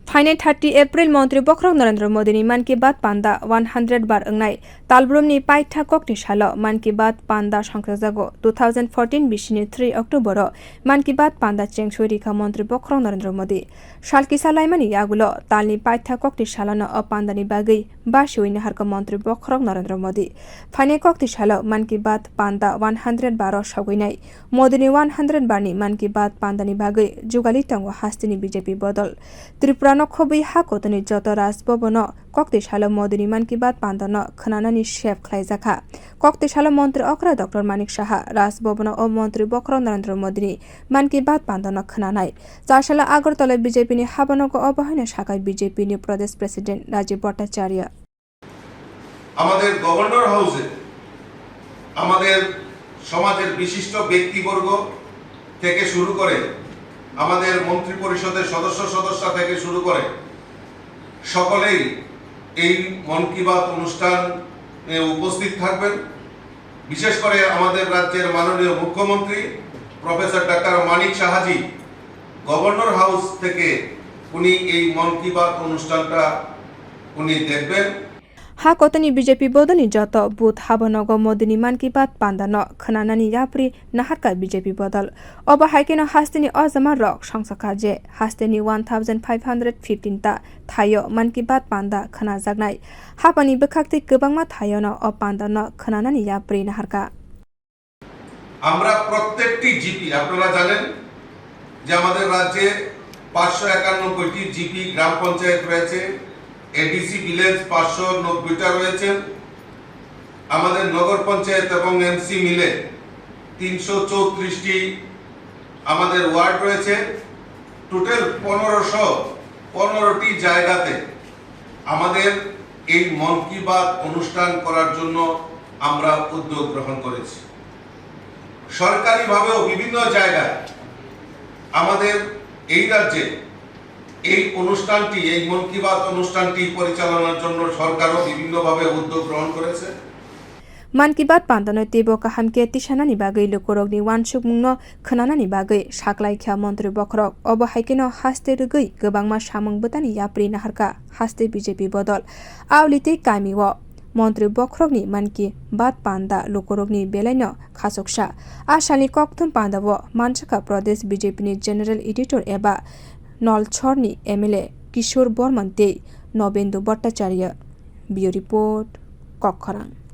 Phainai 30 April Montri bokhorok Narendra Modi ni Maan Ki baat panda 100 bar wngnai talbrum ni paitha Koktisalo Maan Ki baat panda sangkrakjago 2014 bisini 3 October Maan Ki baat panda chengchoi rika Montri bokhorok Narendra Modi salkisalaimani yagulo talni paitha Koktisalo no panda ni bagui basioi naharka Montri bokhorok Narendra Modi Phainai Koktisalo Maan Ki baat panda 100 bar sagoinai Modi ni 100 bar ni Maan Ki baat panda ni bagui jugalwi tongo haste ni BJP bodol Tripura Khobui hakotoni joto Raj Bhavan Koktisalo Modi ni Maan Ki baat panda no khwna ni chef khlaijaka Koktisalo montri okra Dr.Manik Saha Raj Bhavan o montri bokhorok Narendra Modi ni Maan Ki baat panda no khwnanai Charsala Agartala BJP ni habanogo obahina shakai BJP ni Pradesh President Rajiv Bhattacharya আমাদের governor হাউসে আমাদের সমাজের বিশিষ্ট ব্যক্তিবর্গ থেকে শুরু করে আমাদের মন্ত্রী পরিষদের সদস্য থেকে শুরু করে সকলেই এই মন কি বাত অনুষ্ঠানে উপস্থিত থাকবেন বিশেষ করে আমাদের রাজ্যের মাননীয় মুখ্যমন্ত্রী প্রফেসর ডক্টর.মানিক সাহাজি গভর্নর হাউস থেকে উনি এই মন কি বাত অনুষ্ঠানটা উনি দেখবেন Hakotani BJP bodoni joto booth habanogo Modi ni Maan Ki baat panda no khwnanani yapri naharka BJP bodol oba haikeno haste ni ojama rok sangsaka je haste ni 1515 ta thayo Maan Ki baat panda khwnajaknai hapani bwkhakti kwbangma thayo no o panda no khwnanani yapri naharka আমরা প্রত্যেকটি GP আপনারা জানেন যে আমাদের রাজ্যে 591টি GP গ্রাম পঞ্চায়েত রয়েছে ADC village 590টা রয়েছে আমাদের নগর পঞ্চায়েত এবং এমসি মিলে 334টি আমাদের ওয়ার্ড রয়েছে টোটাল 1515টি জায়গাতে আমাদের এই মন কি বাত অনুষ্ঠান করার জন্য আমরা উদ্যোগ গ্রহণ করেছি সরকারিভাবেও বিভিন্ন জায়গায় আমাদের এই রাজ্যে এই অনুষ্ঠানটি এই মন কি বাত অনুষ্ঠানটি পরিচালনার জন্য সরকারও বিভিন্নভাবে উদ্যোগ গ্রহণ করেছে Maan Ki baat panda no tebo kaham ke tisanani bagui lukorok ni wansukmungno khwnanani bagui saklai kha montri bokhorok obo haikeno haste rugui gobangma samung botani yapri naharka haste BJP bodol auliti kaimiwo montri bokhorok ni Maan Ki baat panda lukorok ni belaino khasoksa asani kokthum panda wo manchaka Pradesh BJP ni general editor eba Nolchorni MLA Kishore Borman Tei Nobendu Bhattacharya Bureau Report Koktisalo